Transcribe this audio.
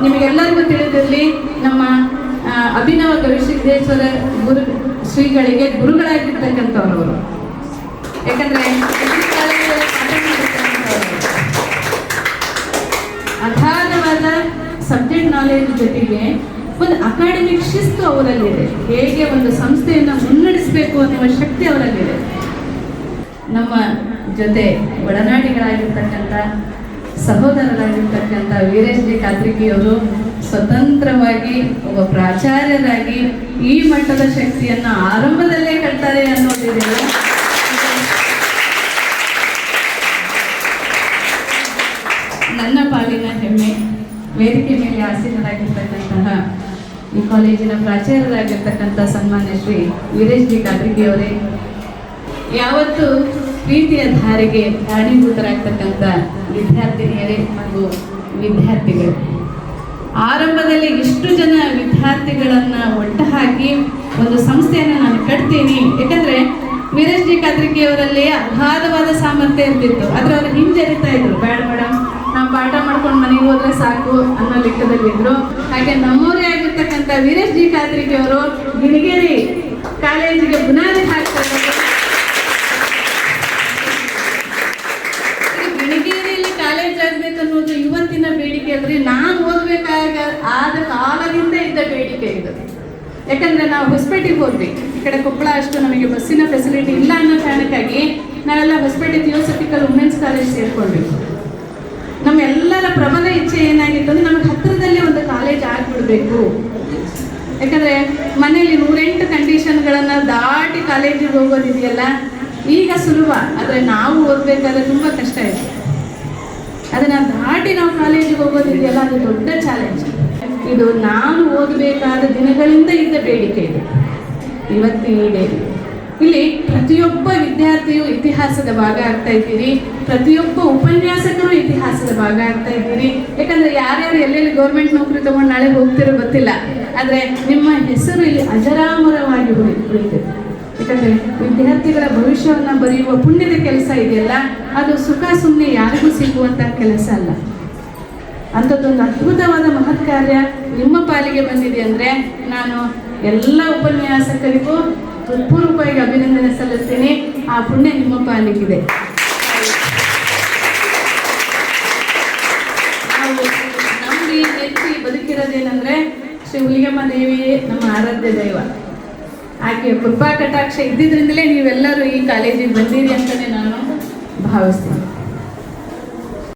ನಿಮಗೆಲ್ಲರಿಗೂ ತಿಳಿದಿರಲಿ, ನಮ್ಮ ಅಭಿನವ ಗವಿಸಿದ್ದೇಶ್ವರ ಶ್ರೀಗಳಿಗೆ ಗುರುಗಳಾಗಿರ್ತಕ್ಕಂಥವ್ರವರು. ಯಾಕಂದ್ರೆ ಅಗಾಧವಾದ ಸಬ್ಜೆಕ್ಟ್ ನಾಲೆಜ್ ಜೊತೆಗೆ ಒಂದು ಅಕಾಡೆಮಿಕ್ ಶಿಸ್ತು ಅವರಲ್ಲಿದೆ. ಹೇಗೆ ಒಂದು ಸಂಸ್ಥೆಯನ್ನು ಮುನ್ನಡೆಸಬೇಕು ಅನ್ನುವ ಶಕ್ತಿ ಅವರಲ್ಲಿದೆ. ನಮ್ಮ ಜೊತೆ ಒಡನಾಡಿಗಳಾಗಿರ್ತಕ್ಕಂಥ ಸಹೋದರರಾಗಿರ್ತಕ್ಕಂಥ ವೀರೇಶ್ ಜಿ ಕಾತ್ರಿಕಿಯವರು ಸ್ವತಂತ್ರವಾಗಿ ಒಬ್ಬ ಪ್ರಾಚಾರ್ಯರಾಗಿ ಈ ಮಟ್ಟದ ಶಕ್ತಿಯನ್ನು ಆರಂಭದಲ್ಲೇ ಕಟ್ತಾರೆ ಅನ್ನೋದಿದೆ. ನನ್ನ ಪಾಲಿನ ಹೆಮ್ಮೆ. ವೇದಿಕೆ ಮೇಲೆ ಆಸೀನರಾಗಿರ್ತಕ್ಕಂತಹ ಈ ಕಾಲೇಜಿನ ಪ್ರಾಚಾರ್ಯರಾಗಿರ್ತಕ್ಕಂಥ ಸನ್ಮಾನ್ಯ ಶ್ರೀ ವೀರೇಶ್ ಜಿ ಕಾತ್ರಿಕಿಯವರೇ, ಯಾವತ್ತು ಪ್ರೀತಿಯ ಧಾರೆಗೆ ಕಾರಣೀಭೂತರಾಗ್ತಕ್ಕಂಥ ವಿದ್ಯಾರ್ಥಿನಿಯರೇ ಹಾಗೂ ವಿದ್ಯಾರ್ಥಿಗಳು, ಆರಂಭದಲ್ಲಿ ಇಷ್ಟು ಜನ ವಿದ್ಯಾರ್ಥಿಗಳನ್ನು ಒಟ್ಟು ಹಾಕಿ ಒಂದು ಸಂಸ್ಥೆಯನ್ನು ನಾನು ಕಟ್ತೀನಿ. ಯಾಕಂದರೆ ವೀರೇಶ್ ಜಿ ಕಾತ್ರಿಕಿಯವರಲ್ಲಿ ಅಗಾಧವಾದ ಸಾಮರ್ಥ್ಯ ಇರ್ತಿತ್ತು, ಆದರೆ ಅವರು ಹಿಂಜರಿತಾ ಇದ್ರು. ಬೇಡ ಮೇಡಮ್, ನಾವು ಪಾಠ ಮಾಡ್ಕೊಂಡು ಮನೆಗೆ ಹೋದ್ರೆ ಸಾಕು ಅನ್ನೋ ಲೆಕ್ಕದಲ್ಲಿದ್ದರು. ಹಾಗೆ ನಮ್ಮವರೇ ಆಗಿರ್ತಕ್ಕಂಥ ವೀರೇಶ್ ಜಿ ಕಾತ್ರಿಕಿಯವರು ಗಿಣಿಗೇರಿ ಕಾಲೇಜಿಗೆ ಬುನಾದಿ ಹಾಕ್ತಾ ಇದ್ದಾರೆ. ಗಿಣಿಗೇರಿಯಲ್ಲಿ ಕಾಲೇಜ್ ಆಗ್ಬೇಕು ಅನ್ನೋದು ಇವತ್ತಿನ ಬೇಡಿಕೆ ಅಲ್ರಿ, ನಾನು ಆದ ಕಾಲದಿಂದ ಇದ್ದ ಬೇಡಿಕೆ ಇದು. ಯಾಕಂದ್ರೆ ನಾವು ಹೊಸಪೇಟೆಗೆ ಹೋದ್ವಿ, ಈ ಕಡೆ ಕೊಪ್ಪಳ ಅಷ್ಟು ನಮಗೆ ಬಸ್ಸಿನ ಫೆಸಿಲಿಟಿ ಇಲ್ಲ ಅನ್ನೋ ಕಾರಣಕ್ಕಾಗಿ ನಾವೆಲ್ಲ ಹೊಸಪೇಟೆ ಥಿಯೋಸಫಿಕಲ್ ವುಮೆನ್ಸ್ ಕಾಲೇಜ್ ಸೇರ್ಕೊಂಡ್ವಿ. ನಮ್ಮೆಲ್ಲರ ಪ್ರಬಲ ಇಚ್ಛೆ ಏನಾಗಿತ್ತು ಅಂದ್ರೆ ನಮಗೆ ಹತ್ತಿರದಲ್ಲಿ ಒಂದು ಕಾಲೇಜ್ ಆಗಿಬಿಡ್ಬೇಕು. ಯಾಕಂದ್ರೆ ಮನೆಯಲ್ಲಿ 108 ಕಂಡೀಷನ್ಗಳನ್ನು ದಾಟಿ ಕಾಲೇಜಿಗೆ ಹೋಗೋದಿದೆಯಲ್ಲ, ಈಗ ಸುಲಭ, ಆದರೆ ನಾವು ಓದಬೇಕಾದ್ರೆ ತುಂಬ ಕಷ್ಟ ಇದೆ. ಅದನ್ನು ದಾಟಿ ನಾವು ಕಾಲೇಜಿಗೆ ಹೋಗೋದಿದೆಯಲ್ಲ, ಅದು ದೊಡ್ಡ ಚಾಲೆಂಜ್. ಇದು ನಾನು ಓದಬೇಕಾದ ದಿನಗಳಿಂದ ಇದ್ದ ಬೇಡಿಕೆ ಇದೆ, ಇವತ್ತು ಈಡೇರಿದೆ. ಇಲ್ಲಿ ಪ್ರತಿಯೊಬ್ಬ ವಿದ್ಯಾರ್ಥಿಯು ಇತಿಹಾಸದ ಭಾಗ ಆಗ್ತಾ ಇದ್ದೀರಿ, ಪ್ರತಿಯೊಬ್ಬ ಉಪನ್ಯಾಸಕರು ಇತಿಹಾಸದ ಭಾಗ ಆಗ್ತಾ ಇದ್ದೀರಿ. ಯಾಕಂದ್ರೆ ಯಾರ್ಯಾರು ಎಲ್ಲೆಲ್ಲಿ ಗೌರ್ಮೆಂಟ್ ನೌಕರಿ ತಗೊಂಡು ನಾಳೆ ಹೋಗ್ತಿರೋ ಗೊತ್ತಿಲ್ಲ, ಆದರೆ ನಿಮ್ಮ ಹೆಸರು ಇಲ್ಲಿ ಅಜರಾಮರವಾಗಿ ಉಳಿತಿದೆ. ಯಾಕಂದರೆ ವಿದ್ಯಾರ್ಥಿಗಳ ಭವಿಷ್ಯವನ್ನು ಬರೆಯುವ ಪುಣ್ಯದ ಕೆಲಸ ಇದೆಯಲ್ಲ, ಅದು ಸುಖ ಸುಮ್ಮನೆ ಯಾರಿಗೂ ಸಿಗುವಂಥ ಕೆಲಸ ಅಲ್ಲ. ಅಂಥದ್ದೊಂದು ಅದ್ಭುತವಾದ ಮಹತ್ ಕಾರ್ಯ ನಿಮ್ಮ ಪಾಲಿಗೆ ಬಂದಿದೆ ಅಂದರೆ ನಾನು ಎಲ್ಲ ಉಪನ್ಯಾಸಕರಿಗೂ ಹೃತ್ಪೂರ್ವಕವಾಗಿ ಅಭಿನಂದನೆ ಸಲ್ಲಿಸ್ತೀನಿ. ಆ ಪುಣ್ಯ ನಿಮ್ಮ ಪಾಲಿಗಿದೆ. ನಾವು ನಮಗೆ ನೆಚ್ಚಿ ಬದುಕಿರೋದೇನೆಂದರೆ ಶ್ರೀ ಹುಲಿಗೆಮ್ಮ ದೇವಿ ನಮ್ಮ ಆರಾಧ್ಯ ದೈವ. ಆಕೆಯ ಕೃಪಾ ಕಟಾಕ್ಷ ಇದ್ದಿದ್ರಿಂದಲೇ ನೀವೆಲ್ಲರೂ ಈ ಕಾಲೇಜಿಗೆ ಬಂದಿರಿ ಅಂತಲೇ ನಾನು ಭಾವಿಸ್ತೀನಿ.